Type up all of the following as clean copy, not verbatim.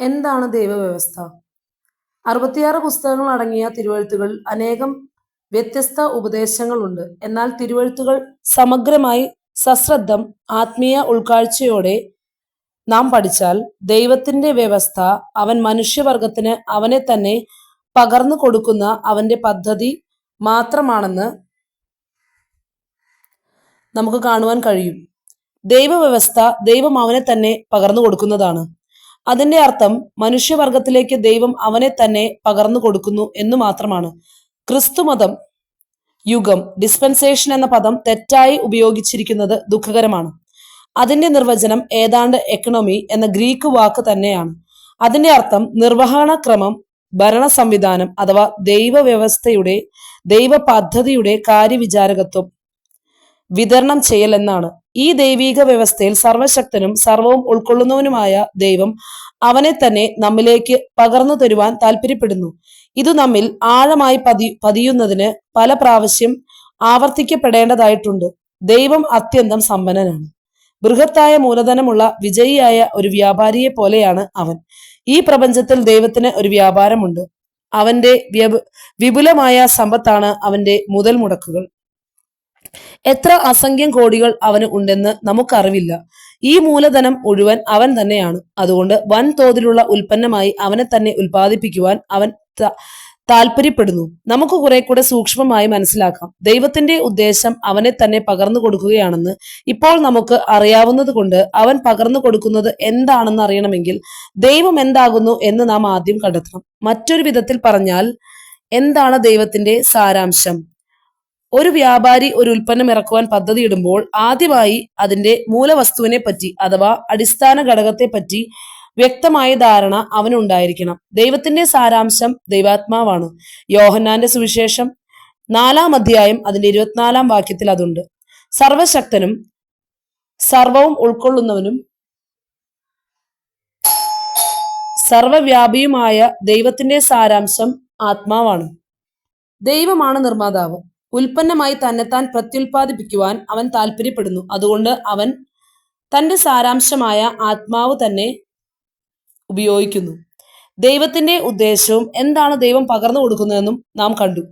എന്താണ് ദൈവവ്യവസ്ഥ? 66 പുസ്തകങ്ങൾ അടങ്ങിയ തിരുവെഴുത്തുകളിൽ അനേകം വ്യത്യസ്ത ഉപദേശങ്ങളുണ്ട്. എന്നാൽ തിരുവെഴുത്തുകൾ സമഗ്രമായി സശ്രദ്ധം ആത്മീയ ഉൾക്കാഴ്ചയോടെ നാം പഠിച്ചാൽ ദൈവത്തിന്റെ വ്യവസ്ഥ അവൻ മനുഷ്യവർഗത്തിന് അവനെ തന്നെ പകർന്നു കൊടുക്കുന്ന അവന്റെ പദ്ധതി മാത്രമാണെന്ന് നമുക്ക് കാണുവാൻ കഴിയും. ദൈവവ്യവസ്ഥ ദൈവം അവനെ തന്നെ പകർന്നു കൊടുക്കുന്നതാണ്. അതിന്റെ അർത്ഥം മനുഷ്യവർഗത്തിലേക്ക് ദൈവം അവനെ തന്നെ പകർന്നു കൊടുക്കുന്നു എന്നു മാത്രമാണ്. ക്രിസ്തുമതം യുഗം ഡിസ്പെൻസേഷൻ എന്ന പദം തെറ്റായി ഉപയോഗിച്ചിരിക്കുന്നത് ദുഃഖകരമാണ്. അതിന്റെ നിർവചനം ഏതാണ്ട് എക്കണോമി എന്ന ഗ്രീക്ക് വാക്ക് തന്നെയാണ്. അതിന്റെ അർത്ഥം നിർവഹണ ക്രമം, ഭരണ സംവിധാനം അഥവാ ദൈവവ്യവസ്ഥയുടെ ദൈവ പദ്ധതിയുടെ കാര്യവിചാരകത്വം വിതരണം ചെയ്യൽ എന്നാണ്. ഈ ദൈവീക വ്യവസ്ഥയിൽ സർവശക്തനും സർവവും ഉൾക്കൊള്ളുന്നവനുമായ ദൈവം അവനെ തന്നെ നമ്മിലേക്ക് പകർന്നു തരുവാൻ താല്പര്യപ്പെടുന്നു. ഇത് നമ്മിൽ ആഴമായി പതിയുന്നതിന് പല പ്രാവശ്യം ആവർത്തിക്കപ്പെടേണ്ടതായിട്ടുണ്ട്. ദൈവം അത്യന്തം സമ്പന്നനാണ്. ബൃഹത്തായ മൂലധനമുള്ള വിജയിയായ ഒരു വ്യാപാരിയെ പോലെയാണ് അവൻ. ഈ പ്രപഞ്ചത്തിൽ ദൈവത്തിന് ഒരു വ്യാപാരമുണ്ട്. അവന്റെ വിപുലമായ സമ്പത്താണ് അവന്റെ മുതൽ മുടക്കുകൾ. എത്ര അസംഖ്യം കോടികൾ അവന് ഉണ്ടെന്ന് നമുക്കറിവില്ല. ഈ മൂലധനം മുഴുവൻ അവൻ തന്നെയാണ്. അതുകൊണ്ട് വൻതോതിലുള്ള ഉൽപ്പന്നമായി അവനെ തന്നെ ഉൽപ്പാദിപ്പിക്കുവാൻ അവൻ താല്പര്യപ്പെടുന്നു. നമുക്ക് കുറെ കൂടെ സൂക്ഷ്മമായി മനസ്സിലാക്കാം. ദൈവത്തിന്റെ ഉദ്ദേശം അവനെ തന്നെ പകർന്നു കൊടുക്കുകയാണെന്ന് ഇപ്പോൾ നമുക്ക് അറിയാവുന്നത് കൊണ്ട് അവൻ പകർന്നു കൊടുക്കുന്നത് എന്താണെന്ന് അറിയണമെങ്കിൽ ദൈവം എന്താകുന്നു എന്ന് നാം ആദ്യം കണ്ടെത്തണം. മറ്റൊരു വിധത്തിൽ പറഞ്ഞാൽ, എന്താണ് ദൈവത്തിന്റെ സാരാംശം? ഒരു വ്യാപാരി ഒരു ഉൽപ്പന്നം ഇറക്കുവാൻ പദ്ധതിയിടുമ്പോൾ ആദ്യമായി അതിന്റെ മൂലവസ്തുവിനെ പറ്റി അഥവാ അടിസ്ഥാന ഘടകത്തെ പറ്റി വ്യക്തമായ ധാരണ അവനുണ്ടായിരിക്കണം. ദൈവത്തിന്റെ സാരാംശം ദൈവാത്മാവാണ്. യോഹന്നാന്റെ സുവിശേഷം 4-ാം അധ്യായം അതിന്റെ 24-ാം വാക്യത്തിൽ അതുണ്ട്. സർവശക്തനും സർവവും ഉൾക്കൊള്ളുന്നവനും സർവവ്യാപിയുമായ ദൈവത്തിന്റെ സാരാംശം ആത്മാവാണ്. ദൈവമാണ് നിർമ്മാതാവ്. ഉൽപ്പന്നമായി തന്നെത്താൻ പ്രത്യുൽപാദിപ്പിക്കുവാൻ അവൻ താല്പര്യപ്പെടുന്നു. അതുകൊണ്ട് അവൻ തന്റെ സാരാംശമായ ആത്മാവ് തന്നെ ഉപയോഗിക്കുന്നു. ദൈവത്തിന്റെ ഉദ്ദേശവും എന്താണ് ദൈവം പകർന്നു കൊടുക്കുന്നതെന്നും നാം കണ്ടു.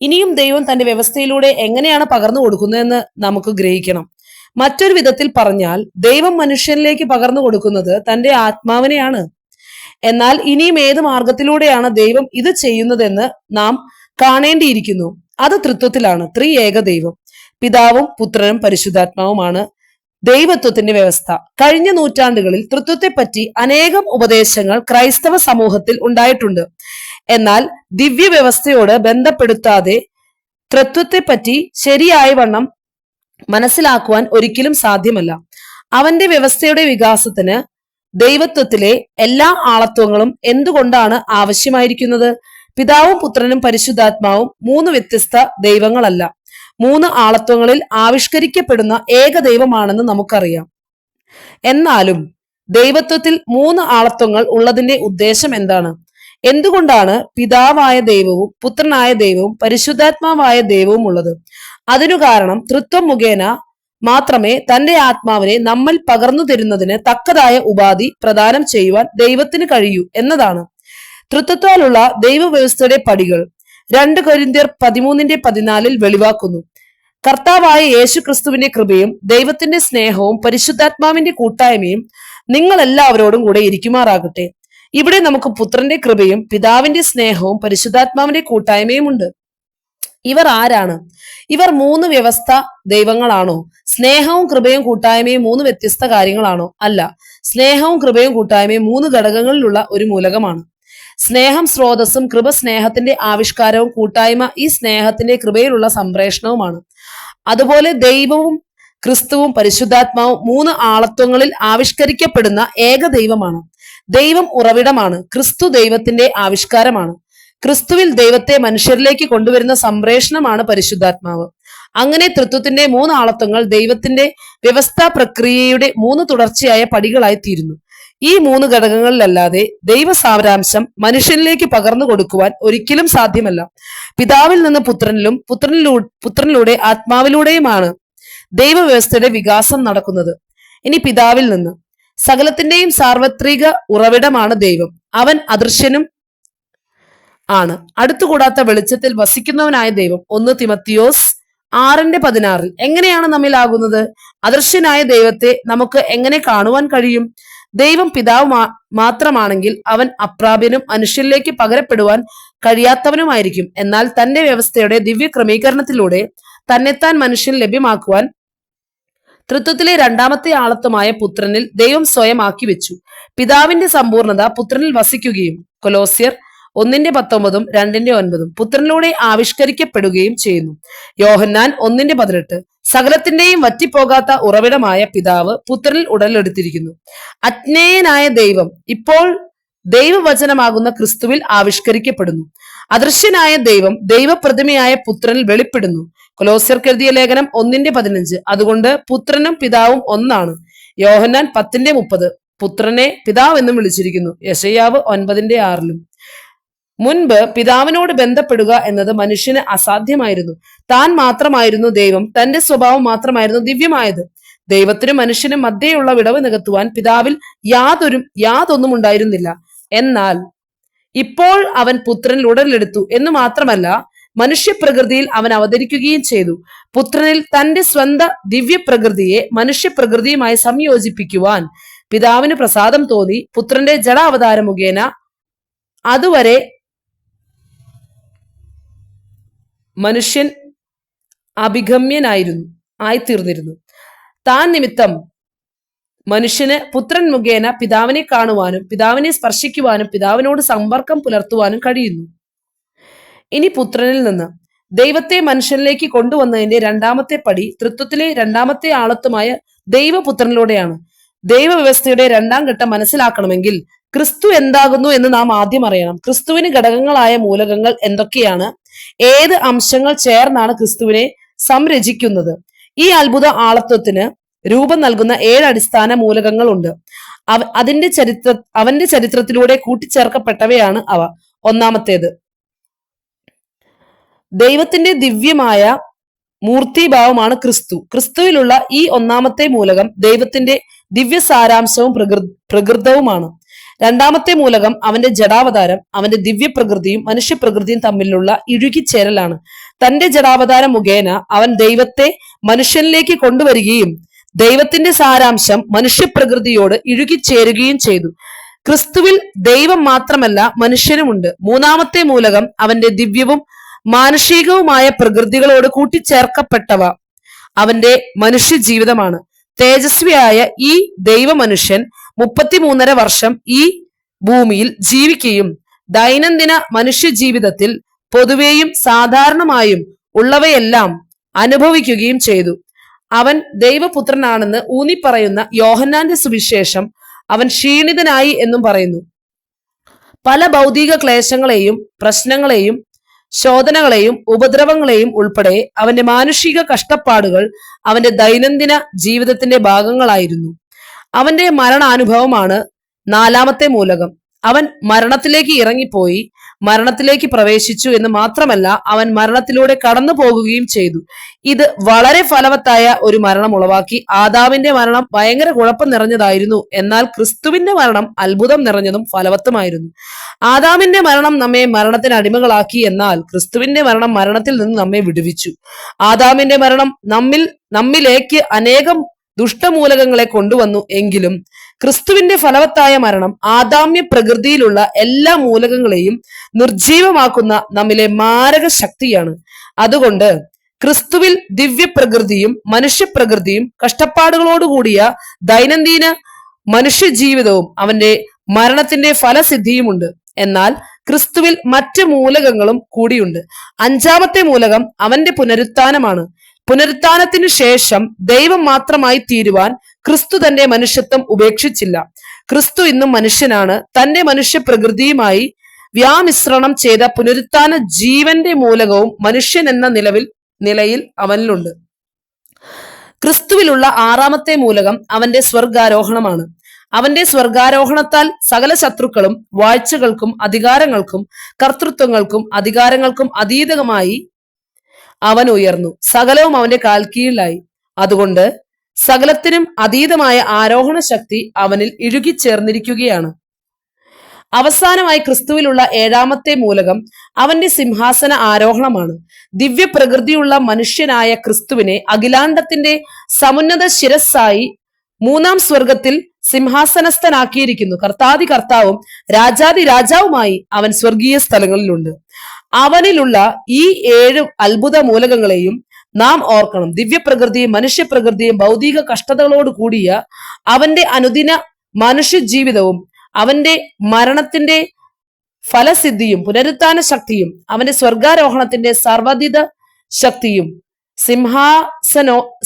ഇനിയും ദൈവം തന്റെ വ്യവസ്ഥയിലൂടെ എങ്ങനെയാണ് പകർന്നു കൊടുക്കുന്നതെന്ന് നമുക്ക് ഗ്രഹിക്കണം. മറ്റൊരു വിധത്തിൽ പറഞ്ഞാൽ, ദൈവം മനുഷ്യനിലേക്ക് പകർന്നു കൊടുക്കുന്നത് തന്റെ ആത്മാവിനെയാണ്. എന്നാൽ ഇനിയും ഏത് മാർഗത്തിലൂടെയാണ് ദൈവം ഇത് ചെയ്യുന്നതെന്ന് നാം കാണേണ്ടിയിരിക്കുന്നു. അത് തൃത്വത്തിലാണ്. ത്രിയേക ദൈവം പിതാവും പുത്രനും പരിശുദ്ധാത്മാവുമാണ് ദൈവത്വത്തിന്റെ വ്യവസ്ഥ. കഴിഞ്ഞ നൂറ്റാണ്ടുകളിൽ തൃത്വത്തെപ്പറ്റി അനേകം ഉപദേശങ്ങൾ ക്രൈസ്തവ സമൂഹത്തിൽ ഉണ്ടായിട്ടുണ്ട്. എന്നാൽ ദിവ്യ വ്യവസ്ഥയോട് ബന്ധപ്പെടുത്താതെ തൃത്വത്തെപ്പറ്റി ശരിയായ വണ്ണം മനസ്സിലാക്കുവാൻ ഒരിക്കലും സാധ്യമല്ല. അവന്റെ വ്യവസ്ഥയുടെ വികാസത്തിന് ദൈവത്വത്തിലെ എല്ലാ ആളത്വങ്ങളും എന്തുകൊണ്ടാണ് ആവശ്യമായിരിക്കുന്നത്? പിതാവും പുത്രനും പരിശുദ്ധാത്മാവും 3 വ്യത്യസ്ത ദൈവങ്ങളല്ല, 3 ആളത്വങ്ങളിൽ ആവിഷ്കരിക്കപ്പെടുന്ന ഏക ദൈവമാണെന്ന് നമുക്കറിയാം. എന്നാലും ദൈവത്വത്തിൽ 3 ആളത്വങ്ങൾ ഉള്ളതിന്റെ ഉദ്ദേശം എന്താണ്? എന്തുകൊണ്ടാണ് പിതാവായ ദൈവവും പുത്രനായ ദൈവവും പരിശുദ്ധാത്മാവായ ദൈവവും ഉള്ളത്? അതിനു കാരണം തൃത്വം മുഖേന മാത്രമേ തന്റെ ആത്മാവിനെ നമ്മൾ പകർന്നു തരുന്നതിന് തക്കതായ ഉപാധി പ്രദാനം ചെയ്യുവാൻ ദൈവത്തിന് കഴിയൂ എന്നതാണ്. തൃത്വത്താലുള്ള ദൈവവ്യവസ്ഥയുടെ പടികൾ 2 കൊരിന്ത്യർ 13:14 വെളിവാക്കുന്നു. കർത്താവായ യേശു ക്രിസ്തുവിന്റെ കൃപയും ദൈവത്തിന്റെ സ്നേഹവും പരിശുദ്ധാത്മാവിന്റെ കൂട്ടായ്മയും നിങ്ങൾ എല്ലാവരോടും കൂടെ ഇരിക്കുമാറാകട്ടെ. ഇവിടെ നമുക്ക് പുത്രന്റെ കൃപയും പിതാവിന്റെ സ്നേഹവും പരിശുദ്ധാത്മാവിന്റെ കൂട്ടായ്മയും ഉണ്ട്. ഇവർ ആരാണ്? ഇവർ 3 വ്യവസ്ഥ ദൈവങ്ങളാണോ? സ്നേഹവും കൃപയും കൂട്ടായ്മയും 3 വ്യത്യസ്ത കാര്യങ്ങളാണോ? അല്ല. സ്നേഹവും കൃപയും കൂട്ടായ്മയും 3 ഘടകങ്ങളിലുള്ള ഒരു മൂലകമാണ്. സ്നേഹം സ്രോതസ്സും കൃപ സ്നേഹത്തിന്റെ ആവിഷ്കാരവും കൂട്ടായ്മ ഈ സ്നേഹത്തിന്റെ കൃപയിലുള്ള സംപ്രേഷണവുമാണ്. അതുപോലെ ദൈവവും ക്രിസ്തുവും പരിശുദ്ധാത്മാവും 3 ആളത്വങ്ങളിൽ ആവിഷ്കരിക്കപ്പെടുന്ന ഏക ദൈവമാണ്. ദൈവം ഉറവിടമാണ്. ക്രിസ്തു ദൈവത്തിന്റെ ആവിഷ്കാരമാണ്. ക്രിസ്തുവിൽ ദൈവത്തെ മനുഷ്യരിലേക്ക് കൊണ്ടുവരുന്ന സംപ്രേഷണമാണ് പരിശുദ്ധാത്മാവ്. അങ്ങനെ തൃത്വത്തിന്റെ 3 ആളത്വങ്ങൾ ദൈവത്തിന്റെ വ്യവസ്ഥാ പ്രക്രിയയുടെ 3 തുടർച്ചയായ പടികളായി തീരുന്നു. ഈ 3 ഘടകങ്ങളിലല്ലാതെ ദൈവ സാരാംശം മനുഷ്യനിലേക്ക് പകർന്നു കൊടുക്കുവാൻ ഒരിക്കലും സാധ്യമല്ല. പിതാവിൽ നിന്ന് പുത്രനിലും പുത്രനിലൂടെ ആത്മാവിലൂടെയുമാണ് ദൈവവ്യവസ്ഥയുടെ വികാസം നടക്കുന്നത്. ഇനി പിതാവിൽ നിന്ന് സകലത്തിന്റെയും സാർവത്രിക ഉറവിടമാണ് ദൈവം. അവൻ അദൃശ്യനും ആണ്. അടുത്തുകൂടാത്ത വെളിച്ചത്തിൽ വസിക്കുന്നവനായ ദൈവം. 1 തിമത്തിയോസ് 6:16. എങ്ങനെയാണ് നമ്മിലാകുന്നത്? അദൃശ്യനായ ദൈവത്തെ നമുക്ക് എങ്ങനെ കാണുവാൻ കഴിയും? ദൈവം പിതാവ് മാത്രമാണെങ്കിൽ അവൻ അപ്രാപ്യനും മനുഷ്യരിലേക്ക് പകരപ്പെടുവാൻ കഴിയാത്തവനുമായിരിക്കും. എന്നാൽ തന്റെ വ്യവസ്ഥയുടെ ദിവ്യ ക്രമീകരണത്തിലൂടെ തന്നെത്താൻ മനുഷ്യൻ ലഭ്യമാക്കുവാൻ തൃത്വത്തിലെ രണ്ടാമത്തെ ആളത്വമായ പുത്രനിൽ ദൈവം സ്വയം ആക്കി വെച്ചു. പിതാവിന്റെ സമ്പൂർണത പുത്രനിൽ വസിക്കുകയും കൊലോസ്യർ 1:19, 2:9 പുത്രനിലൂടെ ആവിഷ്കരിക്കപ്പെടുകയും ചെയ്യുന്നു. യോഹന്നാൻ 1:18 സകലത്തിന്റെയും വറ്റിപ്പോകാത്ത ഉറവിടമായ പിതാവ് പുത്രനിൽ ഉടലെടുത്തിരിക്കുന്നു. അജ്ഞേയനായ ദൈവം ഇപ്പോൾ ദൈവവചനമാകുന്ന ക്രിസ്തുവിൽ ആവിഷ്കരിക്കപ്പെടുന്നു. അദൃശ്യനായ ദൈവം ദൈവപ്രതിമയായ പുത്രനിൽ വെളിപ്പെടുന്നു. കൊലോസ്യർക്ക് എഴുതിയ ലേഖനം 1:15 അതുകൊണ്ട് പുത്രനും പിതാവും ഒന്നാണ്. യോഹന്നാൻ 10:30 പുത്രനെ പിതാവ് എന്നും വിളിച്ചിരിക്കുന്നു. യെശയ്യാവ് 9:6 മുൻപ് പിതാവിനോട് ബന്ധപ്പെടുക എന്നത് മനുഷ്യന് അസാധ്യമായിരുന്നു. താൻ മാത്രമായിരുന്നു ദൈവം, തന്റെ സ്വഭാവം മാത്രമായിരുന്നു ദിവ്യമായത്. ദൈവത്തിനും മനുഷ്യനും മധ്യേയുള്ള വിടവ് നികത്തുവാൻ പിതാവിൽ യാതൊന്നും ഉണ്ടായിരുന്നില്ല. എന്നാൽ ഇപ്പോൾ അവൻ പുത്രനിൽ ഉടലെടുത്തു എന്ന് മാത്രമല്ല, മനുഷ്യപ്രകൃതിയിൽ അവൻ അവതരിക്കുകയും ചെയ്തു. പുത്രനിൽ തന്റെ സ്വന്തം ദിവ്യപ്രകൃതിയെ മനുഷ്യപ്രകൃതിയുമായി സംയോജിപ്പിക്കുവാൻ പിതാവിന് പ്രസാദം തോന്നി. പുത്രന്റെ ജഡാവതാരം മുഖേന അതുവരെ മനുഷ്യൻ ആയിത്തീർന്നിരുന്നു. താൻ നിമിത്തം മനുഷ്യന് പുത്രൻ മുഖേന പിതാവിനെ കാണുവാനും പിതാവിനെ സ്പർശിക്കുവാനും പിതാവിനോട് സമ്പർക്കം പുലർത്തുവാനും കഴിയുന്നു. ഇനി പുത്രനിൽ നിന്ന് ദൈവത്തെ മനുഷ്യനിലേക്ക് കൊണ്ടുവന്നതിന്റെ രണ്ടാമത്തെ പടി തൃത്വത്തിലെ രണ്ടാമത്തെ ആളത്വമായ ദൈവപുത്രനിലൂടെയാണ്. ദൈവവ്യവസ്ഥയുടെ രണ്ടാം ഘട്ടം മനസ്സിലാക്കണമെങ്കിൽ ക്രിസ്തു എന്താകുന്നു എന്ന് നാം ആദ്യം അറിയണം. ക്രിസ്തുവിന് ഘടകങ്ങളായ മൂലകങ്ങൾ എന്തൊക്കെയാണ്? ഏത് അംശങ്ങൾ ചേർന്നാണ് ക്രിസ്തുവിനെ സംരചിക്കുന്നത്? ഈ അത്ഭുത ആളത്വത്തിന് രൂപം നൽകുന്ന 7 അടിസ്ഥാന മൂലകങ്ങൾ ഉണ്ട്. അവന്റെ ചരിത്രത്തിലൂടെ കൂട്ടിച്ചേർക്കപ്പെട്ടവയാണ് അവ. ഒന്നാമത്തേത്, ദൈവത്തിന്റെ ദിവ്യമായ മൂർത്തിഭാവമാണ് ക്രിസ്തു. ക്രിസ്തുവിലുള്ള ഈ ഒന്നാമത്തെ മൂലകം ദൈവത്തിന്റെ ദിവ്യ സാരാംശവും പ്രകൃതവുമാണ്. രണ്ടാമത്തെ മൂലകം അവന്റെ ജഡാവതാരം. അവന്റെ ദിവ്യപ്രകൃതിയും മനുഷ്യപ്രകൃതിയും തമ്മിലുള്ള ഇഴുകിച്ചേരലാണ്. തന്റെ ജഡാവതാരം മുഖേന അവൻ ദൈവത്തെ മനുഷ്യനിലേക്ക് കൊണ്ടുവരികയും ദൈവത്തിന്റെ സാരാംശം മനുഷ്യപ്രകൃതിയോട് ഇഴുകിച്ചേരുകയും ചെയ്തു. ക്രിസ്തുവിൽ ദൈവം മാത്രമല്ല മനുഷ്യനുമുണ്ട്. മൂന്നാമത്തെ മൂലകം അവന്റെ ദിവ്യവും മാനുഷികവുമായ പ്രകൃതികളോട് കൂട്ടിച്ചേർക്കപ്പെട്ടവ അവന്റെ മനുഷ്യ ജീവിതമാണ്. തേജസ്വിയായ ഈ ദൈവ മനുഷ്യൻ 33.5 വർഷം ഈ ഭൂമിയിൽ ജീവിക്കുകയും ദൈനംദിന മനുഷ്യ ജീവിതത്തിൽ പൊതുവെയും സാധാരണമായും ഉള്ളവയെല്ലാം അനുഭവിക്കുകയും ചെയ്തു. അവൻ ദൈവപുത്രനാണെന്ന് ഊന്നിപ്പറയുന്ന യോഹന്നാന്റെ സുവിശേഷം അവൻ ക്ഷീണിതനായി എന്നും പറയുന്നു. പല ഭൗതിക ക്ലേശങ്ങളെയും പ്രശ്നങ്ങളെയും ശോധനകളെയും ഉപദ്രവങ്ങളെയും ഉൾപ്പെടെ അവന്റെ മാനുഷിക കഷ്ടപ്പാടുകൾ അവന്റെ ദൈനംദിന ജീവിതത്തിന്റെ ഭാഗങ്ങളായിരുന്നു. അവന്റെ മരണാനുഭവമാണ് നാലാമത്തെ മൂലകം. അവൻ മരണത്തിലേക്ക് ഇറങ്ങിപ്പോയി മരണത്തിലേക്ക് പ്രവേശിച്ചു എന്ന് മാത്രമല്ല, അവൻ മരണത്തിലൂടെ കടന്നു പോകുകയും ചെയ്തു. ഇത് വളരെ ഫലവത്തായ ഒരു മരണം ഉളവാക്കി. ആദാമിന്റെ മരണം ഭയങ്കര കുഴപ്പം നിറഞ്ഞതായിരുന്നു, എന്നാൽ ക്രിസ്തുവിന്റെ മരണം അത്ഭുതം നിറഞ്ഞതും ഫലവത്തുമായിരുന്നു. ആദാമിന്റെ മരണം നമ്മെ മരണത്തിന് അടിമകളാക്കി, എന്നാൽ ക്രിസ്തുവിന്റെ മരണം മരണത്തിൽ നിന്ന് നമ്മെ വിടുവിച്ചു. ആദാമിന്റെ മരണം നമ്മിലേക്ക് അനേകം ദുഷ്ടമൂലകങ്ങളെ കൊണ്ടുവന്നു. എങ്കിലും ക്രിസ്തുവിന്റെ ഫലവത്തായ മരണം ആദാമ്യ പ്രകൃതിയിലുള്ള എല്ലാ മൂലകങ്ങളെയും നിർജീവമാക്കുന്ന നമ്മിലെ മാരക ശക്തിയാണ്. അതുകൊണ്ട് ക്രിസ്തുവിൽ ദിവ്യപ്രകൃതിയും മനുഷ്യപ്രകൃതിയും കഷ്ടപ്പാടുകളോടുകൂടിയ ദൈനംദിന മനുഷ്യ ജീവിതവും അവന്റെ മരണത്തിന്റെ ഫലസിദ്ധിയുമുണ്ട്. എന്നാൽ ക്രിസ്തുവിൽ മറ്റ് മൂലകങ്ങളും കൂടിയുണ്ട്. അഞ്ചാമത്തെ മൂലകം അവന്റെ പുനരുത്ഥാനമാണ്. പുനരുത്ഥാനത്തിനു ശേഷം ദൈവം മാത്രമായി തീരുവാൻ ക്രിസ്തു തന്റെ മനുഷ്യത്വം ഉപേക്ഷിച്ചില്ല. ക്രിസ്തു ഇന്നും മനുഷ്യനാണ്. തന്റെ മനുഷ്യ പ്രകൃതിയുമായി വ്യാമിശ്രണം ചെയ്ത പുനരുത്ഥാന ജീവന്റെ മൂലകവും മനുഷ്യൻ എന്ന നിലയിൽ അവനിലുണ്ട്. ക്രിസ്തുവിലുള്ള ആറാമത്തെ മൂലകം അവന്റെ സ്വർഗാരോഹണമാണ്. അവന്റെ സ്വർഗാരോഹണത്താൽ സകല ശത്രുക്കളും വാഴ്ചകൾക്കും അധികാരങ്ങൾക്കും കർത്തൃത്വങ്ങൾക്കും അധികാരങ്ങൾക്കും അതീതമായി അവൻ ഉയർന്നു. സകലവും അവന്റെ കാൽക്കീഴിലായി. അതുകൊണ്ട് സകലത്തിനും അതീതമായ ആരോഹണ ശക്തി അവനിൽ ഇഴുകിച്ചേർന്നിരിക്കുകയാണ്. അവസാനമായി ക്രിസ്തുവിലുള്ള ഏഴാമത്തെ മൂലകം അവന്റെ സിംഹാസന ആരോഹണമാണ്. ദിവ്യപ്രകൃതിയുള്ള മനുഷ്യനായ ക്രിസ്തുവിനെ അഖിലാണ്ടത്തിന്റെ സമുന്നത ശിരസ്സായി മൂന്നാം സ്വർഗത്തിൽ സിംഹാസനസ്ഥനാക്കിയിരിക്കുന്നു. കർത്താദി കർത്താവും രാജാതി രാജാവുമായി അവൻ സ്വർഗീയ സ്ഥലങ്ങളിലുണ്ട്. അവനിലുള്ള ഈ 7 അത്ഭുത മൂലകങ്ങളെയും നാം ഓർക്കണം. ദിവ്യപ്രകൃതിയും മനുഷ്യപ്രകൃതിയും ഭൗതിക കഷ്ടതകളോട് കൂടിയ അവന്റെ അനുദിന മനുഷ്യ ജീവിതവും അവന്റെ മരണത്തിന്റെ ഫലസിദ്ധിയും പുനരുത്ഥാന ശക്തിയും അവന്റെ സ്വർഗാരോഹണത്തിന്റെ സർവ്വധിത ശക്തിയും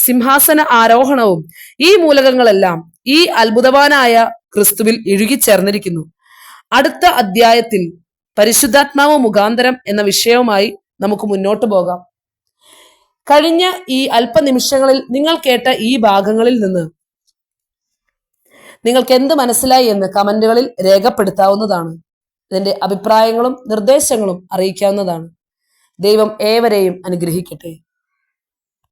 സിംഹാസന ആരോഹണവും ഈ മൂലകങ്ങളെല്ലാം ഈ അത്ഭുതവാനായ ക്രിസ്തുവിൽ ഇഴുകിച്ചേർന്നിരിക്കുന്നു. അടുത്ത അധ്യായത്തിൽ പരിശുദ്ധാത്മാവ് മുഖാന്തരം എന്ന വിഷയവുമായി നമുക്ക് മുന്നോട്ട് പോകാം. കഴിഞ്ഞ ഈ അല്പനിമിഷങ്ങളിൽ നിങ്ങൾ കേട്ട ഈ ഭാഗങ്ങളിൽ നിന്ന് നിങ്ങൾക്ക് എന്ത് മനസ്സിലായി എന്ന് കമന്റുകളിൽ രേഖപ്പെടുത്താവുന്നതാണ്. ഇതിന്റെ അഭിപ്രായങ്ങളും നിർദ്ദേശങ്ങളും അറിയിക്കാവുന്നതാണ്. ദൈവം ഏവരെയും അനുഗ്രഹിക്കട്ടെ.